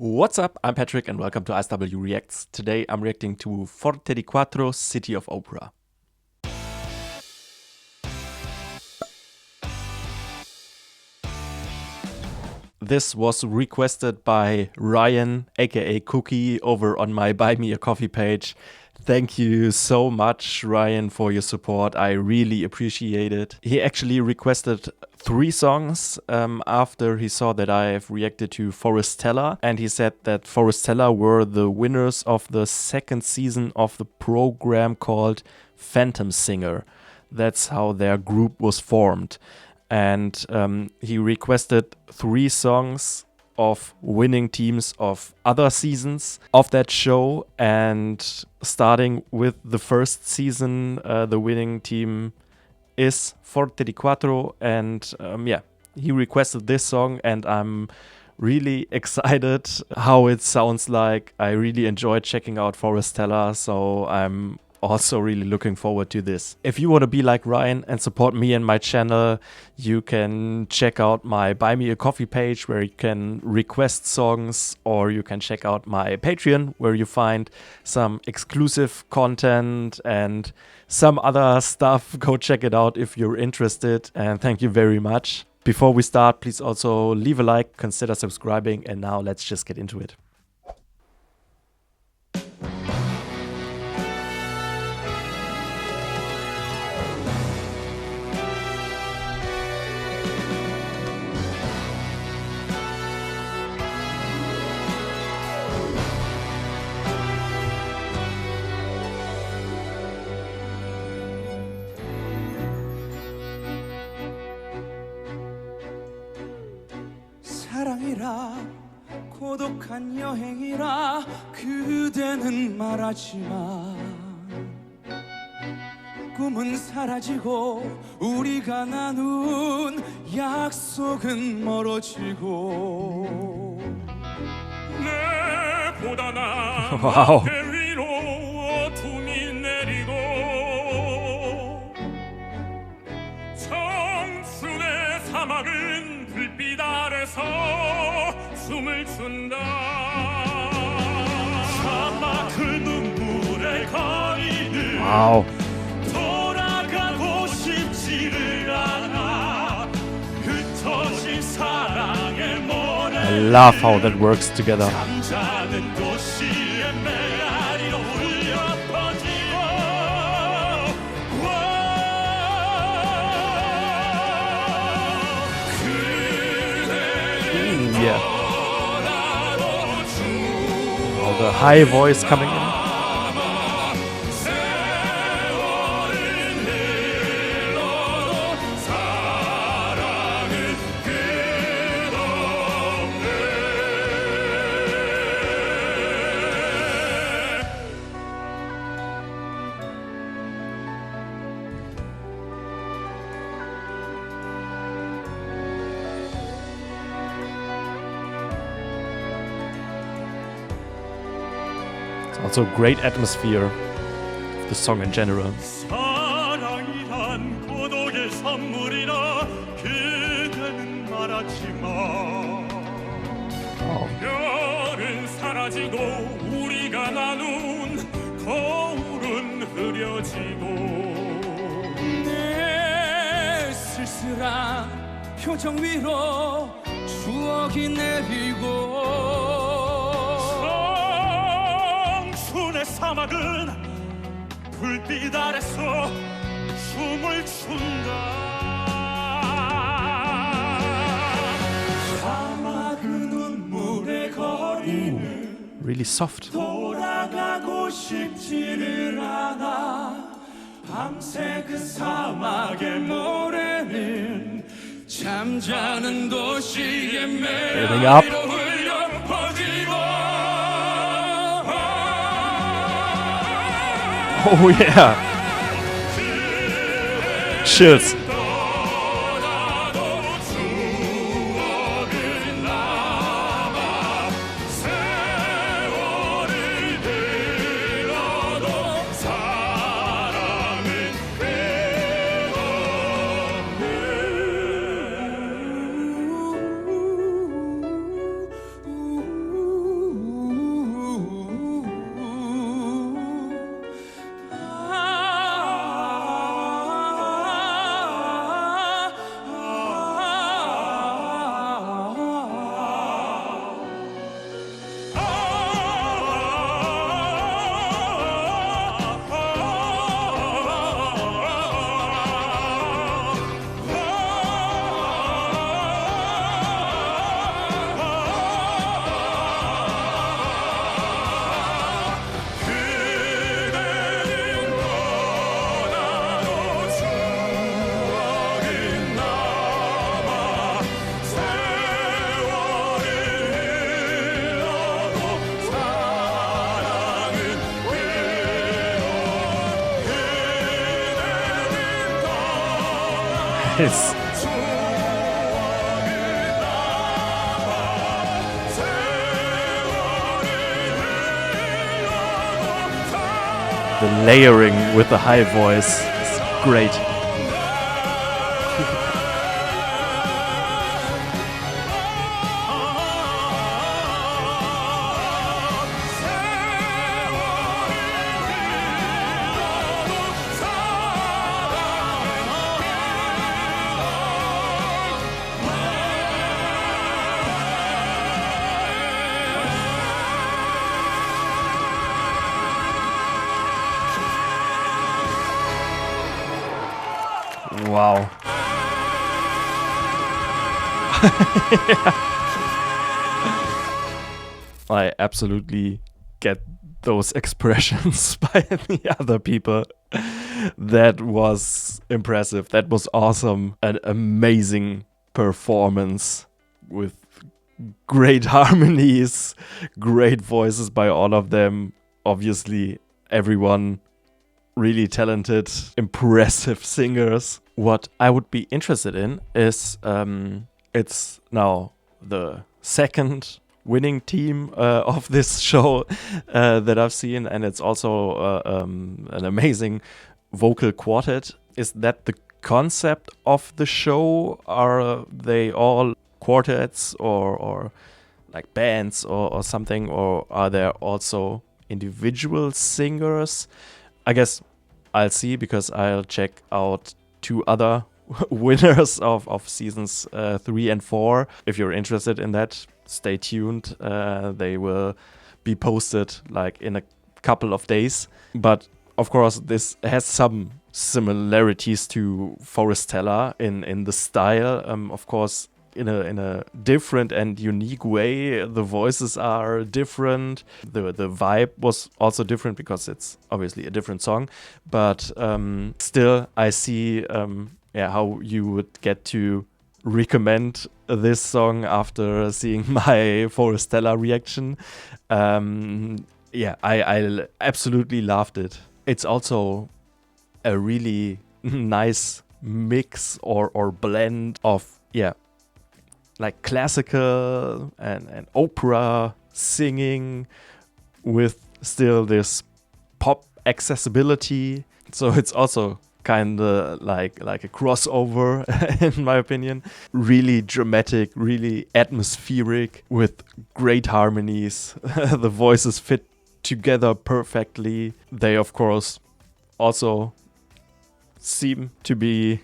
What's up? I'm Patrick and welcome to ISW Reacts. Today I'm reacting to Forte di Quattro, City of Opera. This was requested by Ryan, aka Cookie, over on my Buy Me a Coffee page. Thank you so much, Ryan, for your support. I really appreciate it. He actually requested 3 songs after he saw that I have reacted to Forestella, and he said that Forestella were the winners of the 2nd season of the program called 팬텀싱어. That's how their group was formed. And he requested 3 songs of winning teams of other seasons of that show, and starting with the 1st season, the winning team is Forte di Quattro, and he requested this song, and I'm really excited how it sounds like. I really enjoyed checking out Forestella, so I'm also really looking forward to this. If you want to be like Ryan and support me and my channel, you can check out my Buy Me a Coffee page where you can request songs, or you can check out my Patreon where you find some exclusive content and some other stuff. Go check it out if you're interested, and thank you very much. Before we start, please also leave a like, consider subscribing, and now let's just get into it. 사랑이라 고독한 여행이라 그대는 말하지만 꿈은 사라지고 우리가 나눈 약속은 멀어지고 내보다 난 Wow. 배 위로 어둠이 내리고 청춘의 사막은 불빛 아래서 숨을 춘다. 사막 눈물의 거리를 Wow. 돌아가고 싶지를 않아. 흩어진 사랑의 모래 I love how that works together. 잠자는 도시의 메아리로 울려 퍼지고 Yeah. Oh, the high voice coming in. Also great atmosphere of the song in general. 사랑이란 고독의 선물이라 그대는 말하지만 Wow. 별은 사라지고 우리가 나눈 거울은 흐려지고 내 쓸쓸한 표정 위로 추억이 내리고 청춘의 사막은 불빛 아래서 춤을 춘다. 사막은 눈물의 거리는 Really soft. 돌아가고 싶지를 않아. 밤새 그 사막의 모래는 잠자는 도시의 Building up. 메아리로 흘려 퍼지고 Oh yeah. Chills. nice. The layering with the high voice is great. Wow. I absolutely get those expressions by the other people. That was impressive. That was awesome. An amazing performance with great harmonies, great voices by all of them. Obviously, everyone really talented, impressive singers. What I would be interested in is it's now the second winning team of this show that I've seen, and it's also an amazing vocal quartet. Is that the concept of the show? Are they all quartets or like bands or something, or are there also individual singers? I guess I'll see, because I'll check out 2 other winners of seasons 3 and 4. If you're interested in that, stay tuned. They will be posted like in a couple of days. But of course, this has some similarities to Forestella in the style. Of course, in a different and unique way. The voices are different. The vibe was also different because it's obviously a different song. But still, I see how you would get to recommend this song after seeing my Forestella reaction. I absolutely loved it. It's also a really nice mix or blend of like classical and opera singing with still this pop accessibility. So it's also kind of like a crossover in my opinion. Really dramatic, really atmospheric with great harmonies. The voices fit together perfectly. They of course also seem to be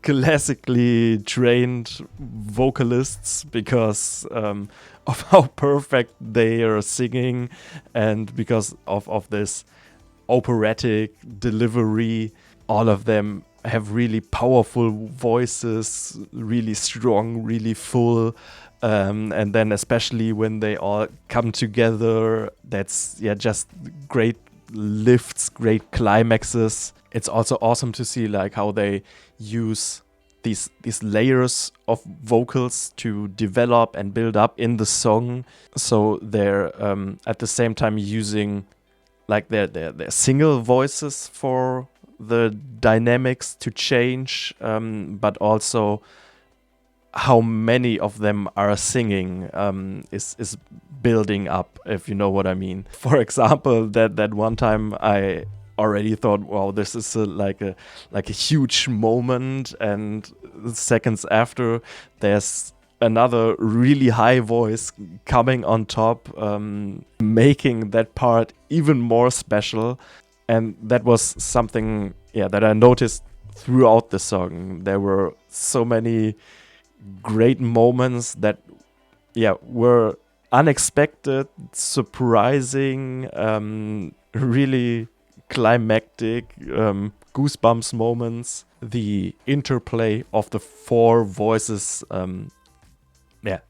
classically trained vocalists because of how perfect they are singing, and because of this operatic delivery. All of them have really powerful voices, really strong, really full, and then especially when they all come together, that's just great lifts, great climaxes. It's also awesome to see like how they use these layers of vocals to develop and build up in the song. So they're at the same time using like their single voices for the dynamics to change, but also how many of them are singing is building up, if you know what I mean. For example, that one time I already thought, wow, this is like a huge moment, and seconds after there's another really high voice coming on top, making that part even more special. And that was something that I noticed throughout the song. There were so many great moments that were unexpected, surprising, really climactic, goosebumps moments. The interplay of the 4 voices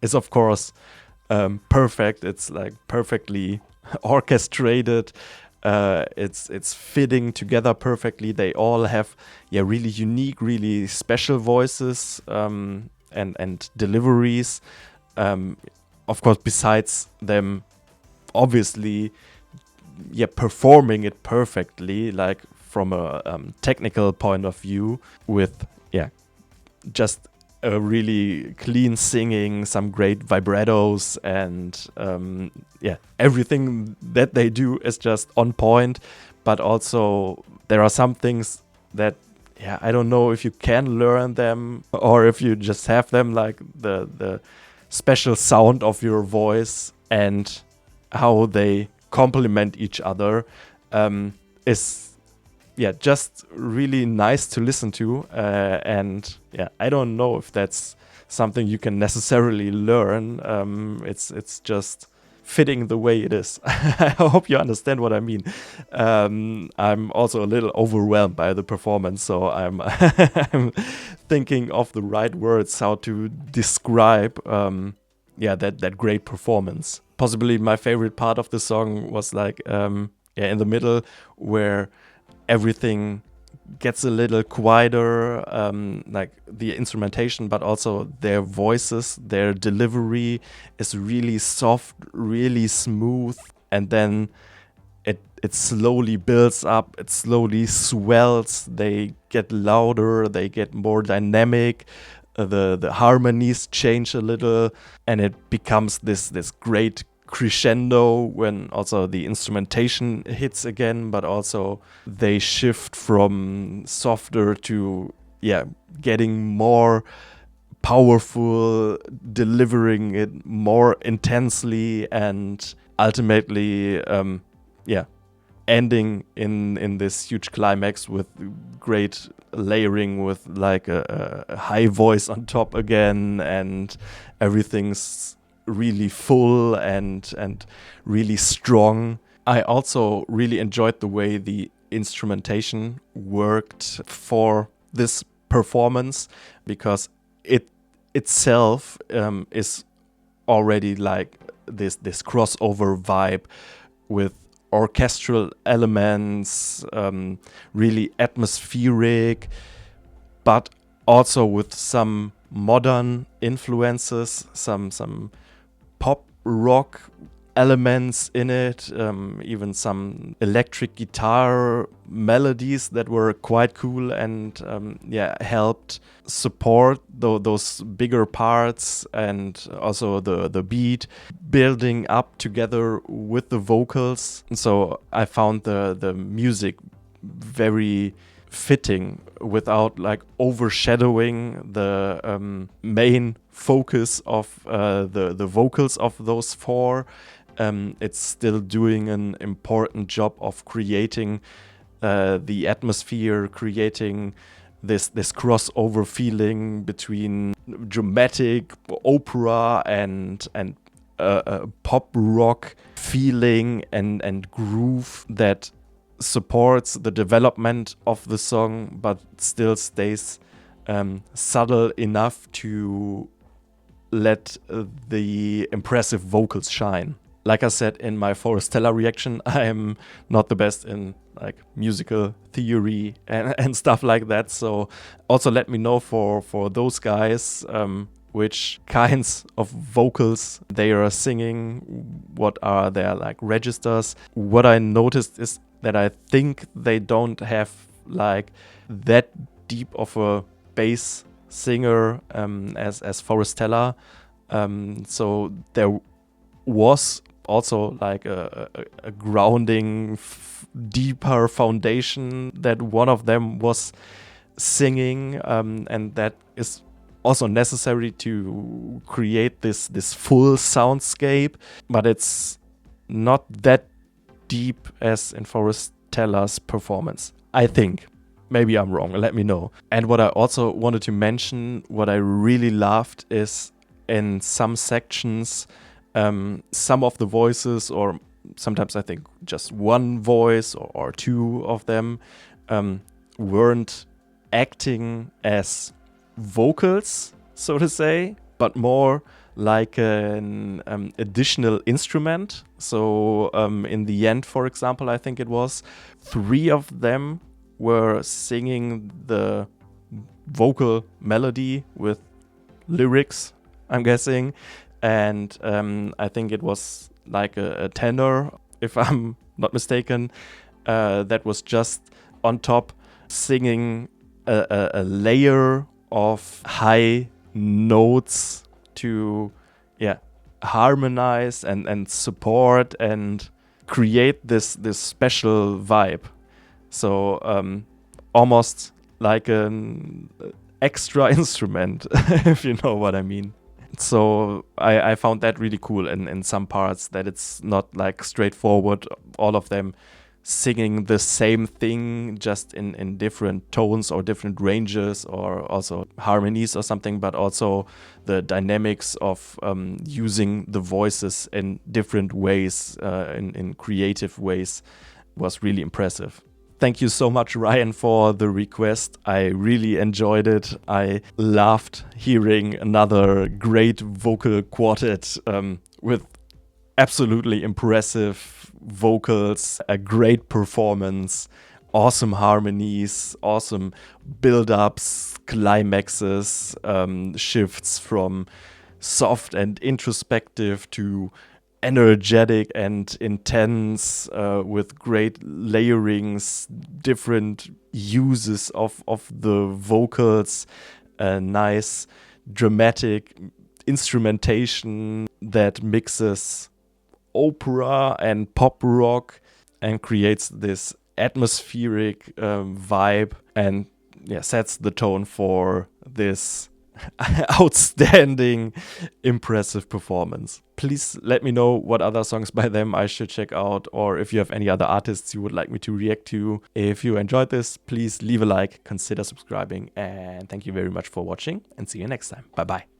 is of course perfect. It's like perfectly orchestrated. It's fitting together perfectly. They all have really unique, really special voices and deliveries. Of course, besides them obviously performing it perfectly, like from a technical point of view, with just a really clean singing, some great vibratos, and everything that they do is just on point. But also there are some things that I don't know if you can learn them or if you just have them, like the special sound of your voice and how they complement each other is just really nice to listen to. And I don't know if that's something you can necessarily learn. It's just fitting the way it is. I hope you understand what I mean. I'm also a little overwhelmed by the performance, so I'm I'm thinking of the right words how to describe that great performance. Possibly my favorite part of the song was like in the middle, where everything gets a little quieter, like the instrumentation, but also their voices, their delivery is really soft, really smooth, and then it slowly builds up, it slowly swells, they get louder, they get more dynamic, the harmonies change a little, and it becomes this great crescendo when also the instrumentation hits again, but also they shift from softer to getting more powerful, delivering it more intensely, and ultimately ending in this huge climax with great layering, with like a high voice on top again, and everything's really full and really strong. I also really enjoyed the way the instrumentation worked for this performance, because it itself is already like this crossover vibe with orchestral elements, really atmospheric, but also with some modern influences, some pop rock elements in it, even some electric guitar melodies that were quite cool and helped support those bigger parts, and also the beat building up together with the vocals. So I found the music very fitting without like overshadowing the main focus of the vocals of those four. It's still doing an important job of creating the atmosphere, creating this crossover feeling between dramatic opera and pop rock feeling and groove that supports the development of the song, but still stays subtle enough to let the impressive vocals shine. Like I said in my Forestella reaction, I am not the best in like musical theory and stuff like that. So also let me know for those guys which kinds of vocals they are singing, what are their like registers. What I noticed is that I think they don't have like that deep of a bass singer as Forestella. So there was also like a grounding, deeper foundation that one of them was singing, and that is also necessary to create this full soundscape, but it's not that deep as in Forestella's performance, I think. Maybe I'm wrong, let me know. And what I also wanted to mention, what I really loved, is in some sections, some of the voices, or sometimes I think just one voice or two of them, weren't acting as vocals, so to say, but more like an additional instrument. So in the end, for example, I think it was 3 of them were singing the vocal melody with lyrics, I'm guessing. And I think it was like a tenor, if I'm not mistaken, that was just on top singing a layer of high notes to harmonize and support and create this special vibe. So almost like an extra instrument, if you know what I mean. So I found that really cool in some parts, that it's not like straightforward, all of them singing the same thing just in different tones or different ranges or also harmonies or something, but also the dynamics of using the voices in different ways, in creative ways, was really impressive. Thank you so much, Ryan, for the request. I really enjoyed it. I loved hearing another great vocal quartet with absolutely impressive vocals, a great performance, awesome harmonies, awesome build-ups, climaxes, shifts from soft and introspective to energetic and intense, with great layerings, different uses of the vocals, a nice dramatic instrumentation that mixes opera and pop rock and creates this atmospheric vibe and sets the tone for this outstanding, impressive performance. Please let me know what other songs by them I should check out, or if you have any other artists you would like me to react to. If you enjoyed this, please leave a like, consider subscribing, and thank you very much for watching, and see you next time. Bye bye.